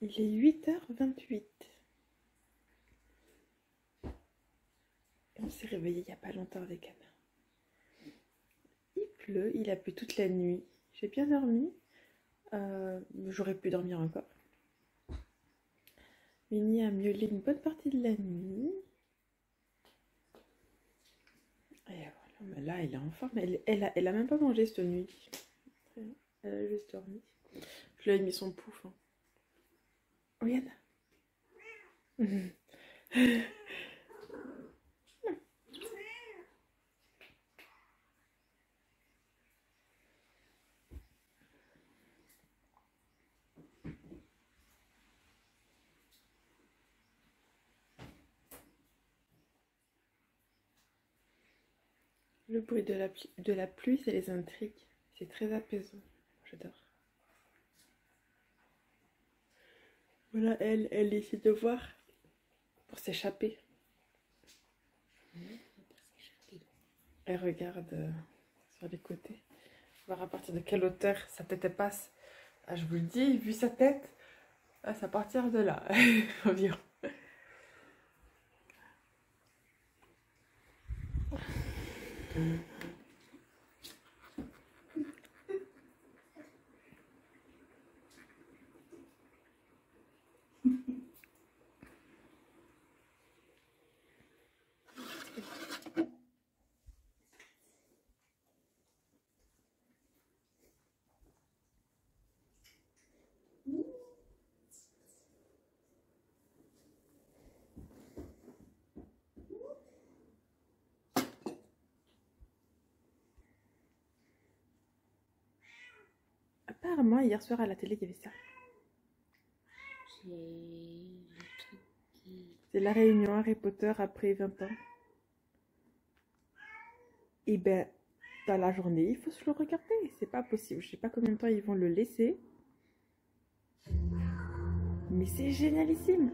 Il est 8h28. On s'est réveillé il n'y a pas longtemps avec Anna. Il pleut, il a plu toute la nuit. J'ai bien dormi. J'aurais pu dormir encore. Minnie a miaulé une bonne partie de la nuit. Et voilà, mais là, elle est en forme. Elle a même pas mangé cette nuit. Elle a juste dormi. Je lui ai mis son pouf. Hein. Regarde. Le bruit de la pluie, ça les intrigue. C'est très apaisant. J'adore. Voilà, elle essaie de voir pour s'échapper. Elle regarde sur les côtés. Voir à partir de quelle hauteur sa tête passe. Ah, je vous le dis, vu sa tête, c'est à partir de là, environ. Apparemment, hier soir à la télé, il y avait ça. C'est la réunion Harry Potter après 20 ans. Et ben, dans la journée, il faut se le regarder. C'est pas possible. Je sais pas combien de temps ils vont le laisser. Mais c'est génialissime.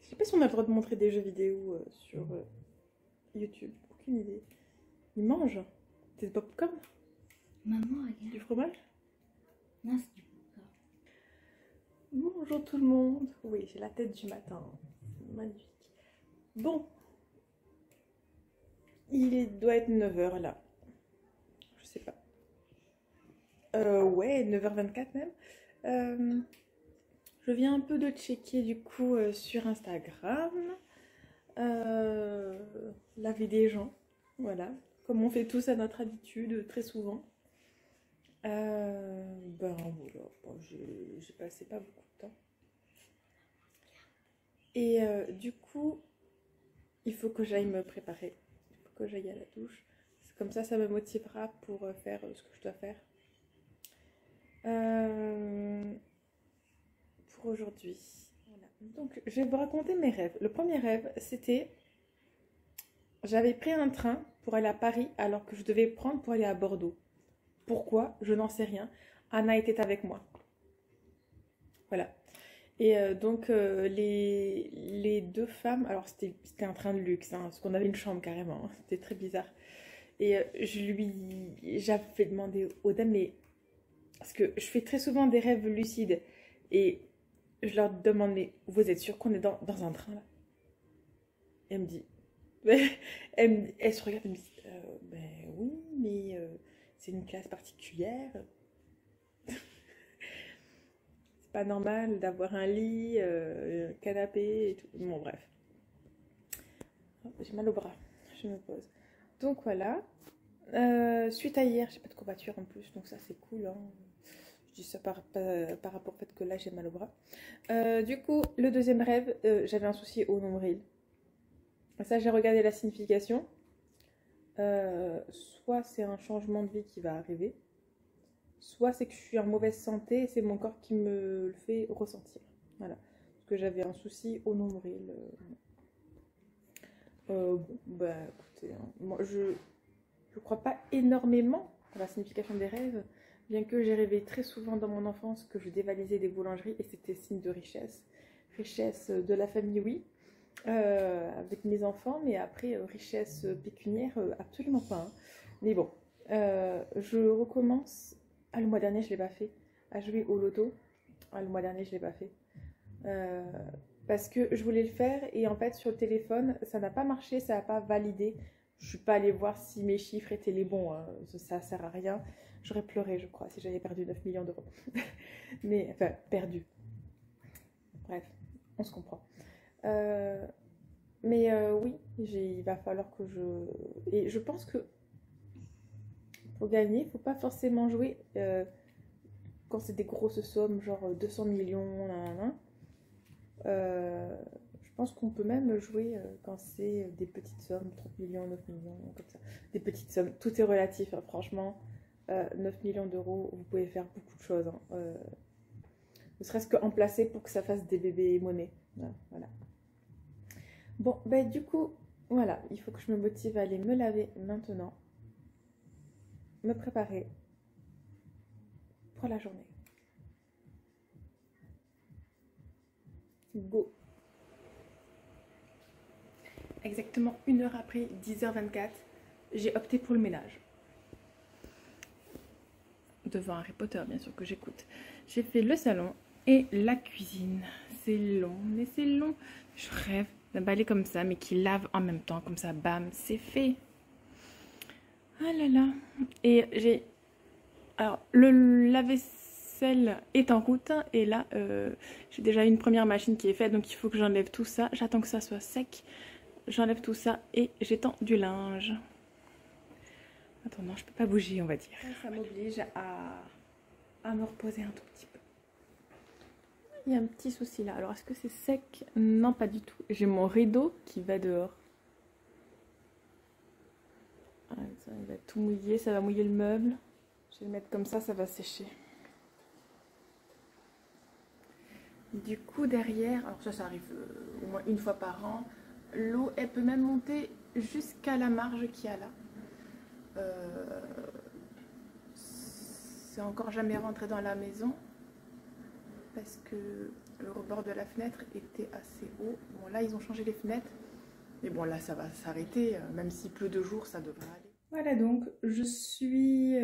Je sais pas si on a le droit de montrer des jeux vidéo sur YouTube. Aucune idée. Ils mangent. C'est du popcorn? Maman, regarde. Du fromage? Non, c'est du popcorn. Bonjour tout le monde. Oui, j'ai la tête du matin. Magnifique. Bon. Doit être 9h là. Je sais pas. Ouais, 9h24 même. Je viens un peu de checker du coup sur Instagram la vie des gens. Voilà. Comme on fait tous à notre habitude, très souvent. Ben voilà, bon, j'ai passé pas beaucoup de temps. Et du coup, il faut que j'aille me préparer. Il faut que j'aille à la douche. Comme ça me motivera pour faire ce que je dois faire. Pour aujourd'hui. Voilà. Donc, je vais vous raconter mes rêves. Le premier rêve, c'était... J'avais pris un train pour aller à Paris alors que je devais prendre pour aller à Bordeaux. Pourquoi? Je n'en sais rien. Anna était avec moi. Voilà. Et donc, les deux femmes... Alors, c'était un train de luxe, hein, parce qu'on avait une chambre carrément. Hein, c'était très bizarre. Et j'avais demandé aux dames, mais... Parce que je fais très souvent des rêves lucides. Et je leur demande, mais vous êtes sûr qu'on est dans un train là? Elle me dit... elle se regarde et me dit ben oui, mais c'est une classe particulière. C'est pas normal d'avoir un lit, un canapé et tout. Bon, bref. J'ai mal au bras, je me pose. Donc voilà. Suite à hier, j'ai pas de courbature en plus, donc ça c'est cool. Hein. Je dis ça par rapport au fait que là j'ai mal au bras. Du coup, le deuxième rêve, j'avais un souci au nombril. Ça, j'ai regardé la signification. Soit c'est un changement de vie qui va arriver, soit c'est que je suis en mauvaise santé et c'est mon corps qui me le fait ressentir. Voilà. Parce que j'avais un souci au nombril. Bon, bah écoutez, hein, moi je crois pas énormément la signification des rêves, bien que j'ai rêvé très souvent dans mon enfance que je dévalisais des boulangeries et c'était signe de richesse. Richesse de la famille, oui, avec mes enfants, mais après, richesse pécuniaire, absolument pas, hein. Mais bon, je recommence. Ah, le mois dernier, je ne l'ai pas fait. À jouer au loto. Ah, le mois dernier, je ne l'ai pas fait. Euh, Parce que je voulais le faire et en fait, sur le téléphone, ça n'a pas marché, ça n'a pas validé. Je suis pas allée voir si mes chiffres étaient les bons, hein. Ça sert à rien. J'aurais pleuré, je crois, si j'avais perdu 9 millions d'euros. Mais, enfin, perdu. Bref, on se comprend. Euh, mais oui, il va falloir que je... Et je pense que pour gagner, il ne faut pas forcément jouer quand c'est des grosses sommes, genre 200 millions, nanana. Je pense qu'on peut même jouer quand c'est des petites sommes, 30 millions, 9 millions, comme ça. Des petites sommes, tout est relatif, hein, franchement. 9 millions d'euros, vous pouvez faire beaucoup de choses, hein. Ne serait-ce qu'en placer pour que ça fasse des bébés monnaie. Voilà. Bon, ben du coup, voilà, il faut que je me motive à aller me laver maintenant, me préparer pour la journée. Go! Exactement 1 heure après, 10h24, j'ai opté pour le ménage. Devant Harry Potter, bien sûr, que j'écoute. J'ai fait le salon et la cuisine. C'est long, mais c'est long. Je rêve d'un balai comme ça, mais qui lave en même temps, comme ça, bam, c'est fait. Ah là là. Et j'ai... Alors, le lave-vaisselle est en route, et là, j'ai déjà une première machine qui est faite, donc il faut que j'enlève tout ça. J'attends que ça soit sec. J'enlève tout ça et j'étends du linge. Attends, non, je peux pas bouger, on va dire. Ça m'oblige à me reposer un tout petit peu. Il y a un petit souci là. Alors, est-ce que c'est sec? Non, pas du tout. J'ai mon rideau qui va dehors. Ah, ça, il va tout mouiller, ça va mouiller le meuble. Je vais le mettre comme ça va sécher. Du coup, derrière, alors ça arrive au moins une fois par an. L'eau, elle peut même monter jusqu'à la marge qu'il y a là. C'est encore jamais rentré dans la maison parce que le rebord de la fenêtre était assez haut. Bon, là, ils ont changé les fenêtres. Mais bon, là, ça va s'arrêter. Même s'il pleut 2 jours, ça devrait aller. Voilà, donc, je suis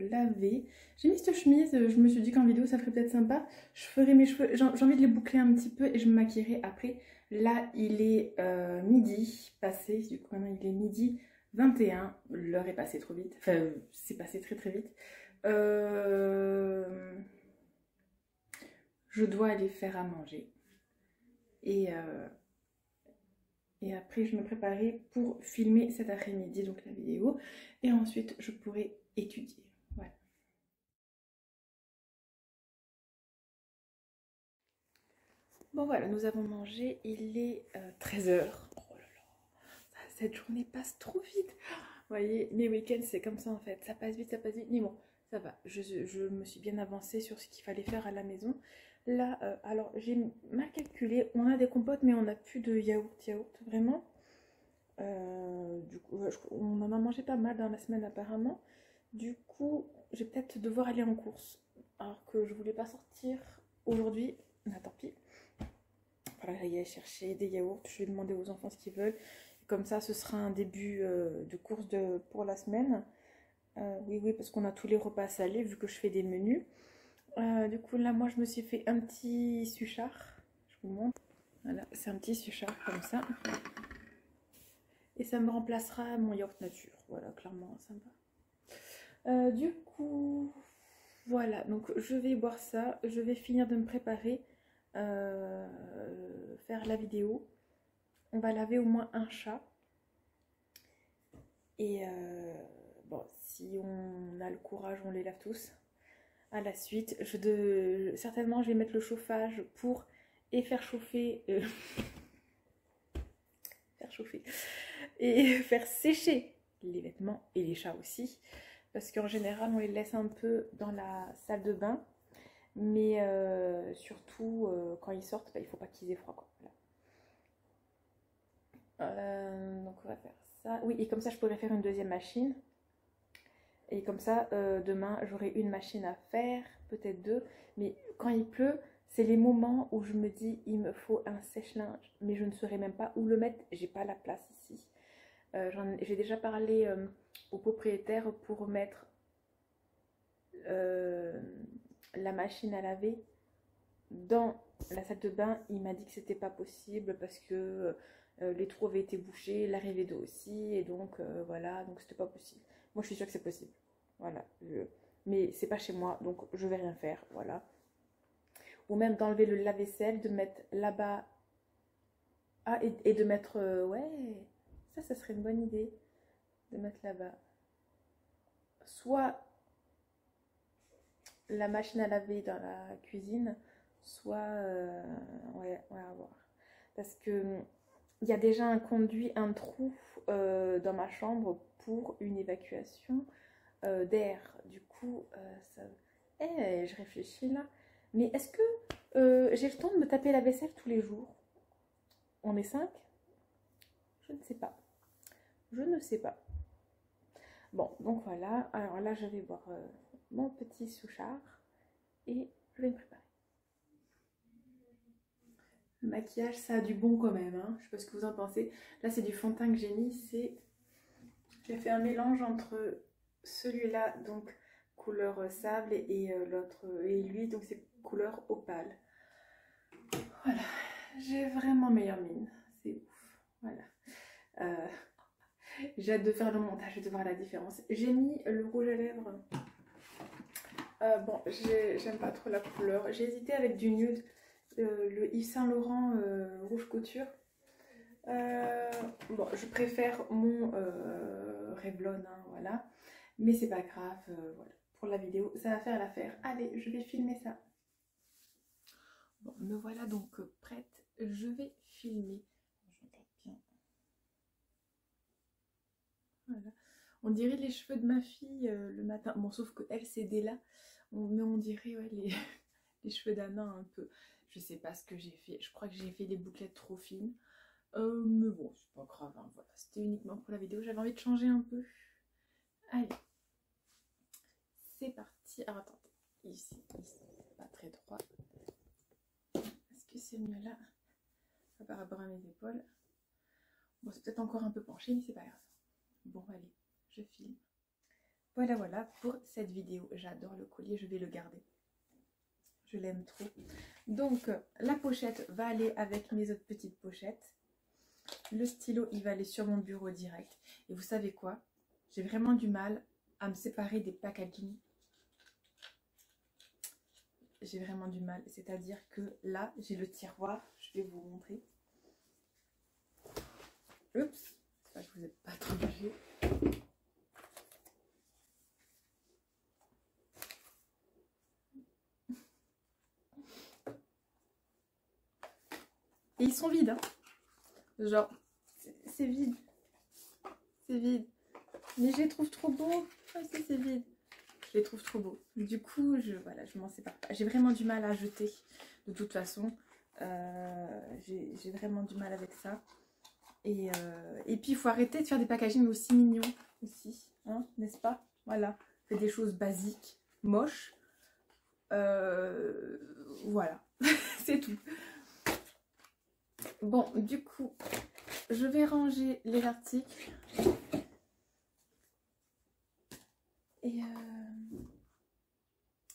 lavée. J'ai mis cette chemise. Je me suis dit qu'en vidéo, ça ferait peut-être sympa. Je ferai mes cheveux. J'ai envie de les boucler un petit peu et je me maquillerai après. Là, il est midi passé. Du coup, maintenant, il est midi 21. L'heure est passée trop vite. Enfin, c'est passé très très vite. Je dois aller faire à manger. Et après, je me préparais pour filmer cet après-midi, donc la vidéo. Et ensuite, je pourrai étudier. Voilà. Bon voilà, nous avons mangé. Il est 13h. Oh là là, cette journée passe trop vite. Vous voyez, mes week-ends, c'est comme ça en fait. Ça passe vite, ça passe vite. Mais bon, ça va. Je me suis bien avancée sur ce qu'il fallait faire à la maison. Là, alors j'ai mal calculé. On a des compotes, mais on n'a plus de yaourt, vraiment. Du coup, on en a mangé pas mal dans la semaine apparemment. Du coup, je vais peut-être devoir aller en course. Alors que je voulais pas sortir aujourd'hui. Ah, tant pis. Voilà, j'allais chercher des yaourts. Je vais demander aux enfants ce qu'ils veulent. Comme ça, ce sera un début de course pour la semaine. Oui, parce qu'on a tous les repas salés vu que je fais des menus. Du coup, là, moi, je me suis fait un petit suchard. Je vous montre. Voilà, c'est un petit suchard comme ça. Et ça me remplacera mon yaourt nature. Voilà, clairement, sympa. Du coup, voilà. Donc, je vais boire ça. Je vais finir de me préparer. Faire la vidéo. On va laver au moins un chat. Et bon, si on a le courage, on les lave tous. À la suite, certainement, je vais mettre le chauffage pour faire chauffer... faire chauffer... Et faire sécher les vêtements et les chats aussi. Parce qu'en général, on les laisse un peu dans la salle de bain. Mais surtout, quand ils sortent, il ne faut pas qu'ils aient froid, quoi. Voilà. Donc on va faire ça. Oui, et comme ça, je pourrais faire une deuxième machine. Et comme ça, demain, j'aurai une machine à faire, peut-être deux. Mais quand il pleut, c'est les moments où je me dis, il me faut un sèche-linge. Mais je ne saurais même pas où le mettre. J'ai pas la place ici. J'ai déjà parlé au propriétaire pour mettre la machine à laver dans la salle de bain. Il m'a dit que c'était pas possible parce que les trous avaient été bouchés, l'arrivée d'eau aussi, et donc voilà, donc c'était pas possible. Moi je suis sûre que c'est possible, voilà. Mais c'est pas chez moi, donc je vais rien faire, voilà. Ou même d'enlever le lave-vaisselle, de mettre là-bas. Ah, et de mettre, ouais, ça serait une bonne idée, de mettre là-bas. Soit la machine à laver dans la cuisine, soit ouais, on va voir. Parce que il y a déjà un conduit, un trou dans ma chambre pour une évacuation d'air. Du coup, ça... je réfléchis là. Mais est-ce que j'ai le temps de me taper la vaisselle tous les jours? On est 5? Je ne sais pas. Je ne sais pas. Bon, donc voilà. Alors là, je vais boire mon petit souchard et je vais me préparer. Le maquillage, ça a du bon quand même, hein. Je sais pas ce que vous en pensez. Là, c'est du fond de teint que j'ai mis. J'ai fait un mélange entre celui-là, donc couleur sable, et l'autre, et lui, donc c'est couleur opale. Voilà. J'ai vraiment meilleure mine. C'est ouf. Voilà. J'ai hâte de faire le montage et de voir la différence. J'ai mis le rouge à lèvres. Bon, j'aime pas trop la couleur. J'ai hésité avec du nude. Le Yves Saint Laurent rouge couture. Bon, je préfère mon Revlon, hein, voilà. Mais c'est pas grave, voilà. Pour la vidéo, ça va faire l'affaire. Allez, je vais filmer ça. Bon, me voilà donc prête. Je vais filmer. Je regarde bien. Voilà. On dirait les cheveux de ma fille le matin. Bon, sauf que elle, c'est dès là. Mais on dirait ouais, les cheveux d'Anna un peu. Je sais pas ce que j'ai fait. Je crois que j'ai fait des bouclettes trop fines. Mais bon, c'est pas grave. Hein, voilà. C'était uniquement pour la vidéo. J'avais envie de changer un peu. Allez. C'est parti. Alors, attendez. Ici, c'est pas très droit. Est-ce que c'est mieux là? Par rapport à mes épaules. Bon, c'est peut-être encore un peu penché, mais c'est pas grave. Bon, allez, je filme. Voilà pour cette vidéo. J'adore le collier, je vais le garder. Je l'aime trop. Donc, la pochette va aller avec mes autres petites pochettes. Le stylo, il va aller sur mon bureau direct. Et vous savez quoi? J'ai vraiment du mal à me séparer des packaging. J'ai vraiment du mal. C'est-à-dire que là, j'ai le tiroir. Je vais vous montrer. Oups. J'espère que vous n'êtes pas trop bougé. Et ils sont vides, hein. Genre, c'est vide. C'est vide. Mais je les trouve trop beaux. Ah, c'est vide. Je les trouve trop beaux. Du coup, voilà, je m'en sépare pas. J'ai vraiment du mal à jeter. De toute façon, j'ai vraiment du mal avec ça. Et puis, il faut arrêter de faire des packaging aussi mignons aussi. Hein, n'est-ce pas? Voilà. Faites des choses basiques, moches. Voilà. C'est tout. Bon, du coup, je vais ranger les articles. Et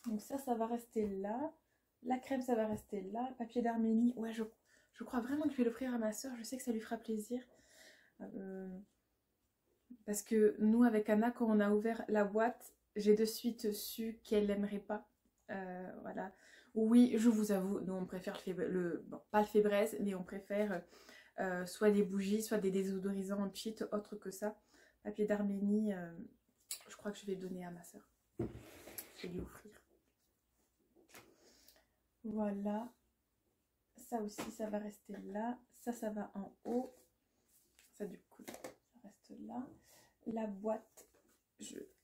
donc ça va rester là. La crème, ça va rester là. Papier d'Arménie, ouais, je crois vraiment que je vais l'offrir à ma soeur. Je sais que ça lui fera plaisir. Parce que nous, avec Anna, quand on a ouvert la boîte, j'ai de suite su qu'elle n'aimerait pas. Voilà. Oui, je vous avoue, nous on préfère bon, pas le Fébraise, mais on préfère soit des bougies, soit des désodorisants cheat, autre que ça. Papier d'Arménie, je crois que je vais le donner à ma soeur. Je vais lui offrir. Voilà. Ça aussi, ça va rester là. Ça va en haut. Ça, du coup, ça reste là. La boîte,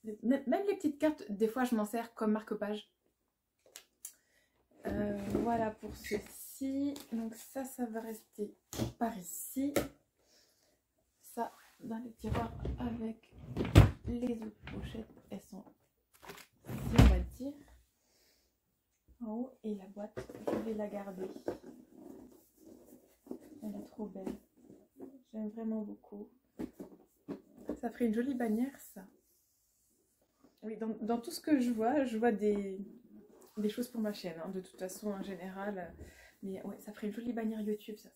même les petites cartes, des fois, je m'en sers comme marque-page. Voilà pour ceci. Donc ça va rester par ici. Ça dans le tiroir avec les autres pochettes. Elles sont vraiment beaucoup. Ça ferait une jolie bannière, ça. Oui, dans tout ce que je vois des choses pour ma chaîne, hein, de toute façon, en général. Mais ouais, ça ferait une jolie bannière YouTube, ça.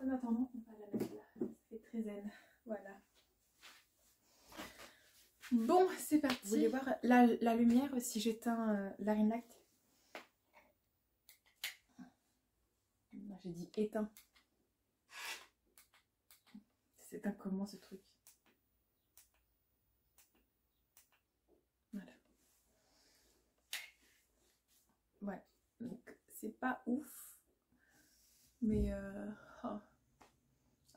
En attendant, on va la mettre là. C'est très zen. Voilà. Bon, c'est parti. Vous voulez voir la lumière si j'éteins la ring light? J'ai dit éteint. C'est éteint comment ce truc? Voilà. Ouais. Donc c'est pas ouf. Mais oh.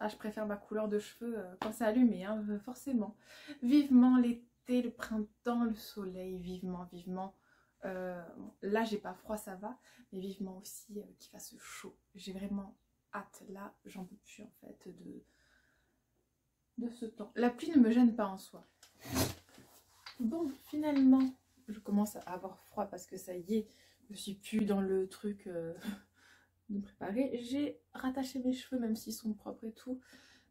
Ah, je préfère ma couleur de cheveux quand c'est allumé, hein, forcément. Vivement l'été, le printemps, le soleil, vivement, vivement. Bon, là, j'ai pas froid, ça va, mais vivement aussi qu'il fasse chaud. J'ai vraiment hâte. Là, j'en peux plus en fait de ce temps. La pluie ne me gêne pas en soi. Bon, finalement, je commence à avoir froid parce que ça y est, je suis plus dans le truc de préparer. J'ai rattaché mes cheveux même s'ils sont propres et tout.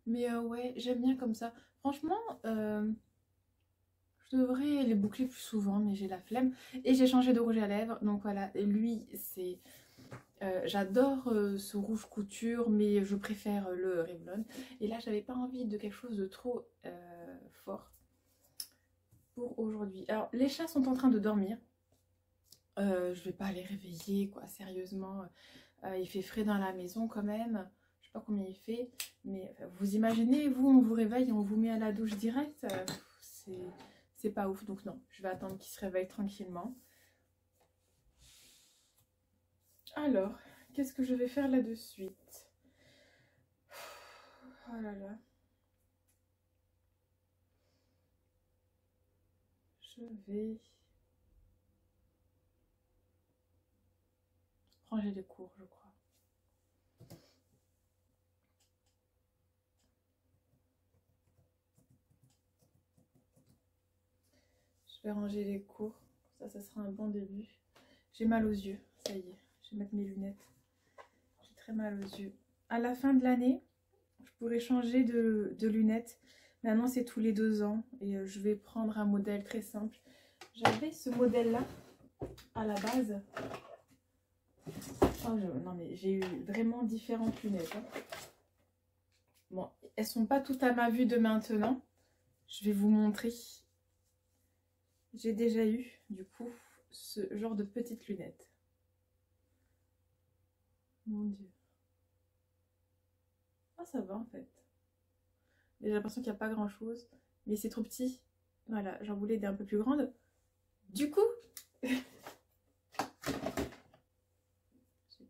Mais ouais, j'aime bien comme ça. Franchement, je devrais les boucler plus souvent, mais j'ai la flemme. Et j'ai changé de rouge à lèvres. Donc voilà, et lui, c'est... j'adore ce rouge couture, mais je préfère le Revlon. Et là, j'avais pas envie de quelque chose de trop fort pour aujourd'hui. Alors, les chats sont en train de dormir. Je vais pas les réveiller, quoi, sérieusement. Il fait frais dans la maison quand même. Je sais pas combien il fait. Mais vous imaginez, vous, on vous réveille et on vous met à la douche direct. C'est pas ouf. Donc non, je vais attendre qu'il se réveille tranquillement. Alors, qu'est-ce que je vais faire là de suite? Oh là là. Je vais ranger les cours, je crois. Je vais ranger les cours. Ça sera un bon début. J'ai mal aux yeux, ça y est. Je vais mettre mes lunettes. J'ai très mal aux yeux. À la fin de l'année, je pourrais changer de lunettes. Maintenant, c'est tous les 2 ans. Et je vais prendre un modèle très simple. J'avais ce modèle-là à la base. Oh, non, mais j'ai eu vraiment différentes lunettes. Hein. Bon, elles sont pas toutes à ma vue de maintenant. Je vais vous montrer. J'ai déjà eu, du coup, ce genre de petites lunettes. Mon Dieu. Ah, ça va en fait. J'ai l'impression qu'il n'y a pas grand chose. Mais c'est trop petit. Voilà, j'en voulais des un peu plus grandes. Du coup, j'ai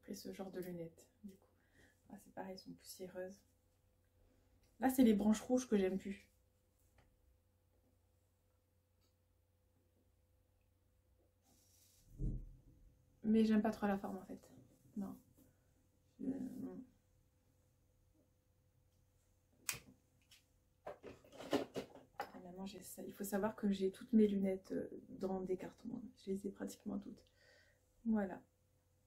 pris ce genre de lunettes. Du coup. Ah, c'est pareil, elles sont poussiéreuses. Là, c'est les branches rouges que j'aime plus. Mais j'aime pas trop la forme en fait. Non. Non. Maintenant, j'ai ça. Il faut savoir que j'ai toutes mes lunettes dans des cartons. Hein. Je les ai pratiquement toutes. Voilà.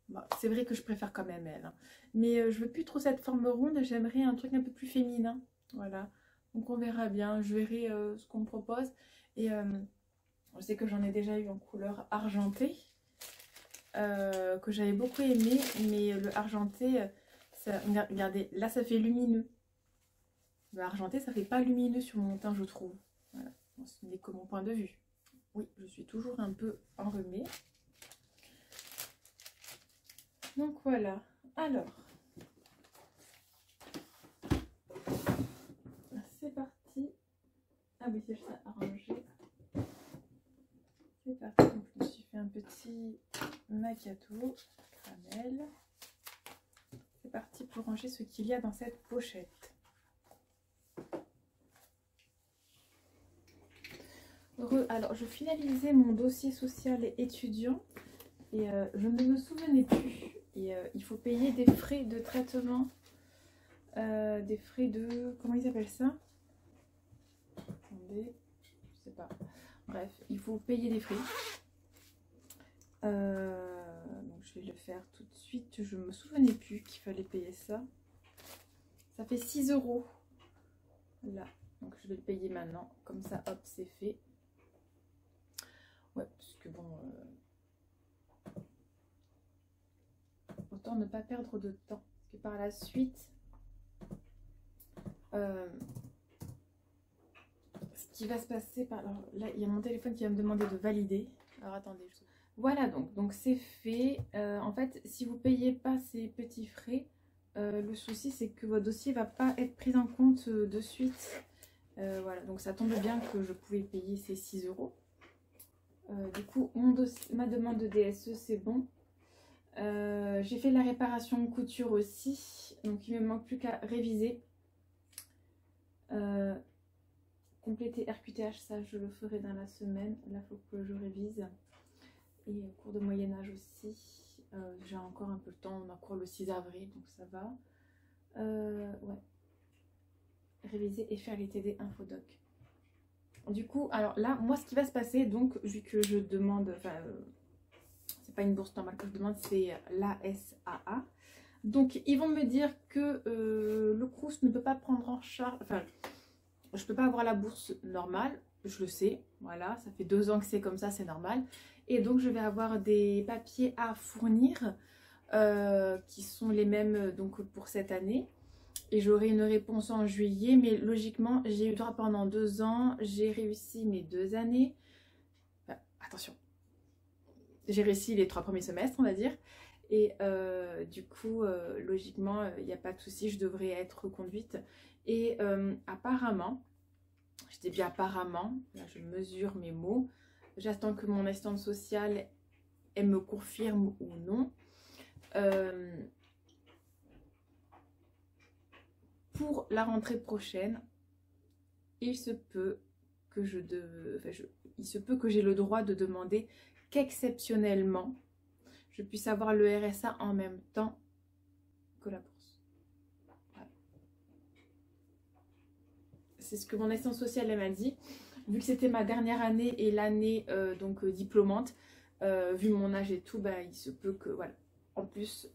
Bon, c'est vrai que je préfère quand même elle. Hein. Mais je veux plus trop cette forme ronde. J'aimerais un truc un peu plus féminin. Voilà. Donc on verra bien. Je verrai ce qu'on me propose. Et je sais que j'en ai déjà eu en couleur argentée. Que j'avais beaucoup aimé, mais le argenté, ça, regardez, là ça fait lumineux. Le argenté, ça fait pas lumineux sur mon teint, je trouve. Voilà, bon, ce n'est que mon point de vue. Oui, je suis toujours un peu enrhumée. Donc voilà. Alors, c'est parti. Ah oui, c'est ça, arranger. C'est parti. Donc, je me suis fait un petit macchiato caramel. C'est parti pour ranger ce qu'il y a dans cette pochette. Alors, je finalisais mon dossier social et étudiant et je ne me souvenais plus. Et il faut payer des frais de traitement, des frais de... Comment ils appellent ça? Attendez, je sais pas. Bref, il faut payer des frais. Donc je vais le faire tout de suite. Je me souvenais plus qu'il fallait payer ça. Ça fait 6 €. Là, donc je vais le payer maintenant. Comme ça, hop, c'est fait. Ouais, parce que bon... autant ne pas perdre de temps. Parce que par la suite... ce qui va se passer... Alors là, il y a mon téléphone qui va me demander de valider. Alors attendez. Voilà, donc c'est fait. En fait, si vous ne payez pas ces petits frais, le souci c'est que votre dossier ne va pas être pris en compte de suite. Voilà, donc ça tombe bien que je pouvais payer ces 6 €. Du coup, ma demande de DSE, c'est bon. J'ai fait la réparation couture aussi. Donc il ne me manque plus qu'à réviser. Compléter RQTH, ça je le ferai dans la semaine. Là, il faut que je révise. Et cours de Moyen-Âge aussi. J'ai encore un peu de temps. On a cours le 6 avril, donc ça va. Ouais. Réviser et faire les TD Infodoc. Du coup, alors là, moi, ce qui va se passer, donc, vu que je demande, enfin, c'est pas une bourse normale que je demande, c'est l'ASAA. Donc, ils vont me dire que le Crous ne peut pas prendre en charge, enfin, je peux pas avoir la bourse normale, je le sais, voilà, ça fait 2 ans que c'est comme ça, c'est normal. Et donc, je vais avoir des papiers à fournir qui sont les mêmes donc, pour cette année. Et j'aurai une réponse en juillet, mais logiquement, j'ai eu droit pendant 2 ans. J'ai réussi mes 2 années. Enfin, attention, j'ai réussi les 3 premiers semestres, on va dire. Et du coup, logiquement, il n'y a pas de souci, je devrais être reconduite. Et apparemment, je dis bien apparemment, là je mesure mes mots, j'attends que mon assistante sociale elle me confirme ou non. Pour la rentrée prochaine, il se peut que j'ai le droit de demander qu'exceptionnellement, je puisse avoir le RSA en même temps que la bourse. Voilà. C'est ce que mon assistante sociale m'a dit. Vu que c'était ma dernière année et l'année donc diplômante, vu mon âge et tout, bah, il se peut que, voilà. En plus,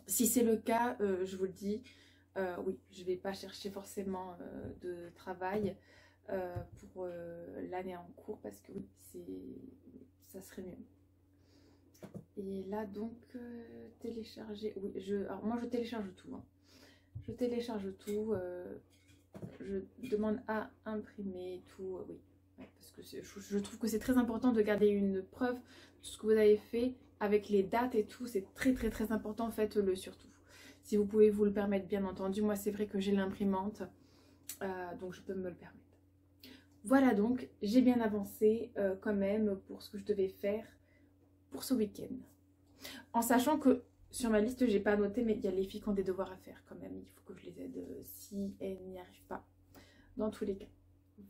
si c'est le cas, je vous le dis, oui, je ne vais pas chercher forcément de travail pour l'année en cours parce que oui, ça serait mieux. Et là donc, télécharger, oui, alors moi je télécharge tout. Hein. Je télécharge tout, je demande à imprimer tout, oui. Ouais, parce que je trouve que c'est très important de garder une preuve de ce que vous avez fait avec les dates et tout, c'est très très très important, faites-le surtout. Si vous pouvez vous le permettre, bien entendu. Moi, c'est vrai que j'ai l'imprimante, donc je peux me le permettre. Voilà donc, j'ai bien avancé quand même pour ce que je devais faire pour ce week-end. En sachant que sur ma liste, j'ai pas noté, mais il y a les filles qui ont des devoirs à faire quand même. Il faut que je les aide si elles n'y arrivent pas. Dans tous les cas,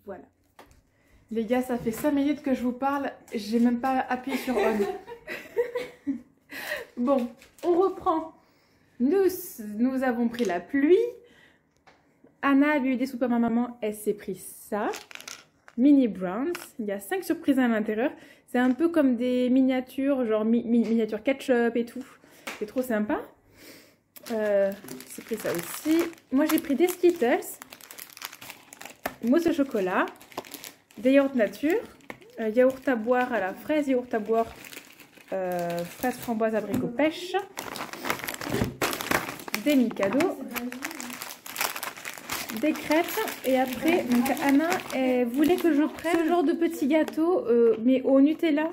voilà. Les gars, ça fait 5 minutes que je vous parle. J'ai même pas appuyé sur on. Bon, on reprend. Nous avons pris la pluie. Anna a bu des soupes à ma maman. Elle s'est pris ça. Mini Browns. Il y a 5 surprises à l'intérieur. C'est un peu comme des miniatures, genre miniatures ketchup et tout. C'est trop sympa. C'est pris ça aussi. Moi, j'ai pris des Skittles. Mousse au chocolat. Des yaourts nature. Yaourt à boire à la fraise. Yaourt à boire fraise, framboise, abricot, pêche. Des Mikado, des crêpes et après donc Anna elle voulait que je prenne ce genre de petit gâteau mais au Nutella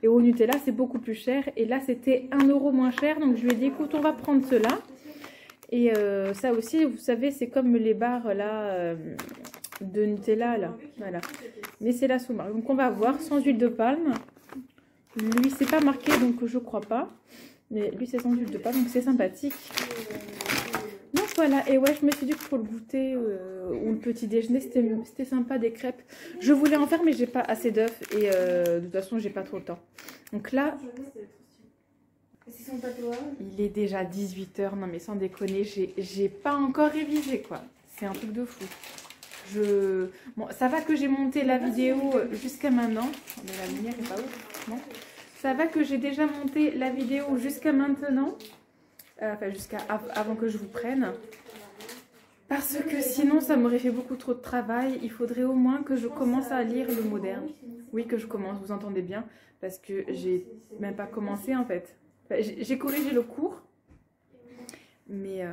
et au Nutella c'est beaucoup plus cher et là c'était 1 € moins cher donc je lui ai dit écoute on va prendre cela et ça aussi vous savez c'est comme les barres là de Nutella là voilà mais c'est la sous-marque donc on va voir sans huile de palme lui c'est pas marqué donc je crois pas. Mais lui, c'est sans huile de palme, donc c'est sympathique. Donc voilà, et ouais, je me suis dit que pour le goûter ou le petit déjeuner, c'était sympa, des crêpes. Je voulais en faire, mais j'ai pas assez d'œufs et de toute façon, j'ai pas trop le temps. Donc là, il est déjà 18 h. Non mais sans déconner, j'ai pas encore révisé quoi. C'est un truc de fou. Bon, ça va que j'ai monté la vidéo jusqu'à maintenant. Mais la lumière est pas ouf, non ? Ça va que j'ai déjà monté la vidéo jusqu'à maintenant. enfin avant que je vous prenne. Parce que sinon, ça m'aurait fait beaucoup trop de travail. Il faudrait au moins que je commence à lire le moderne. Oui, que je commence, vous entendez bien. Parce que j'ai même pas commencé en fait. Enfin, j'ai corrigé le cours. Mais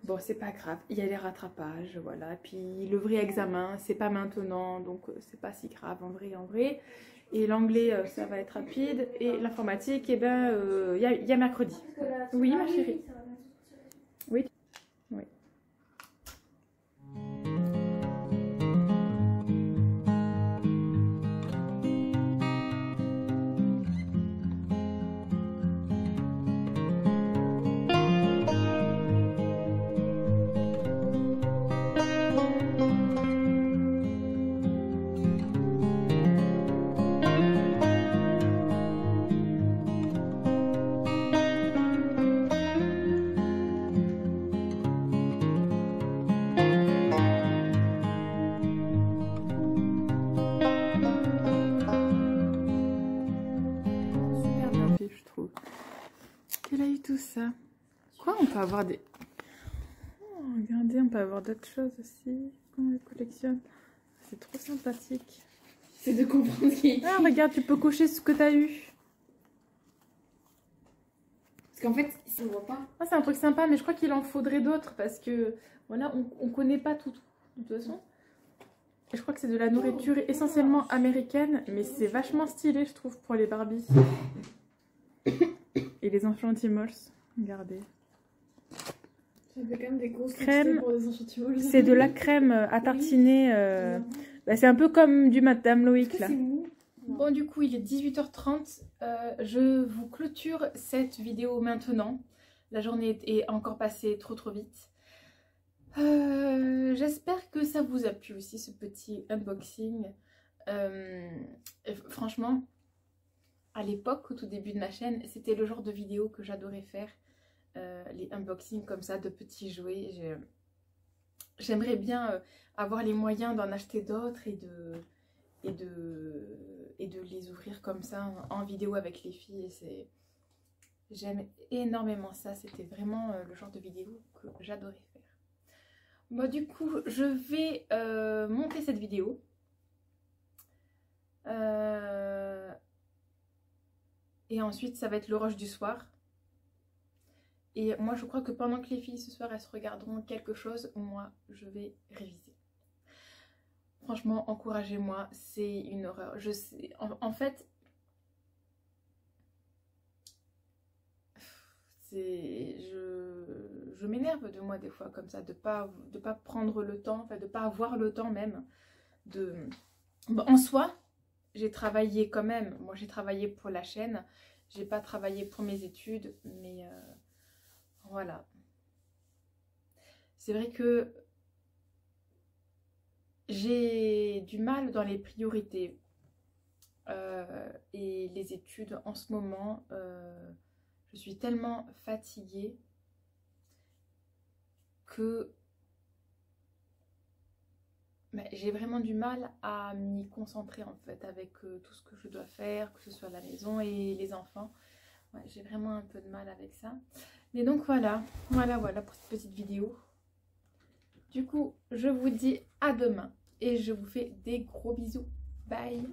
bon, c'est pas grave. Il y a les rattrapages, voilà. Puis le vrai examen, c'est pas maintenant. Donc, c'est pas si grave en vrai. Et l'anglais, ça va être rapide. Et l'informatique, eh ben, il y a mercredi. Oui, ma chérie. Oui. Oui. Je trouve. Elle a eu tout ça. Quoi, on peut avoir des... Oh, regardez, on peut avoir d'autres choses aussi. Comment on les collectionne? C'est trop sympathique. C'est de comprendre qui est. Ah, regarde, tu peux cocher ce que tu as eu. Parce qu'en fait, on voit pas. Ah, c'est un truc sympa, mais je crois qu'il en faudrait d'autres parce que, voilà, on connaît pas tout, de toute façon. Et je crois que c'est de la nourriture essentiellement américaine, mais c'est vachement stylé, je trouve, pour les Barbies. Et les Enchantimals, regardez. Ça fait quand même des grosses Crème, pour les Enchantimals. c'est de la crème à tartiner. Bah, c'est un peu comme du Madame Loïc là. Bon, du coup, il est 18h30. Je vous clôture cette vidéo maintenant. La journée est encore passée trop vite. J'espère que ça vous a plu aussi, ce petit unboxing. Franchement, à l'époque, au tout début de ma chaîne, c'était le genre de vidéo que j'adorais faire. Les unboxings comme ça de petits jouets. J'aimerais bien avoir les moyens d'en acheter d'autres et de les ouvrir comme ça en vidéo avec les filles. J'aime énormément ça. C'était vraiment le genre de vidéo que j'adorais faire. Bon, du coup, je vais monter cette vidéo. Et ensuite, ça va être le rush du soir. Et moi, je crois que pendant que les filles ce soir, elles se regarderont quelque chose, moi, je vais réviser. Franchement, encouragez-moi, c'est une horreur. Je sais, en fait, je m'énerve de moi des fois comme ça, de pas prendre le temps, enfin de pas avoir le temps même de... Bon, en soi, j'ai travaillé quand même. Moi, j'ai travaillé pour la chaîne, j'ai pas travaillé pour mes études, mais voilà. C'est vrai que j'ai du mal dans les priorités et les études en ce moment. Je suis tellement fatiguée que j'ai vraiment du mal à m'y concentrer en fait avec tout ce que je dois faire, que ce soit la maison et les enfants. Ouais, j'ai vraiment un peu de mal avec ça. Mais donc voilà pour cette petite vidéo. Du coup, je vous dis à demain et je vous fais des gros bisous. Bye!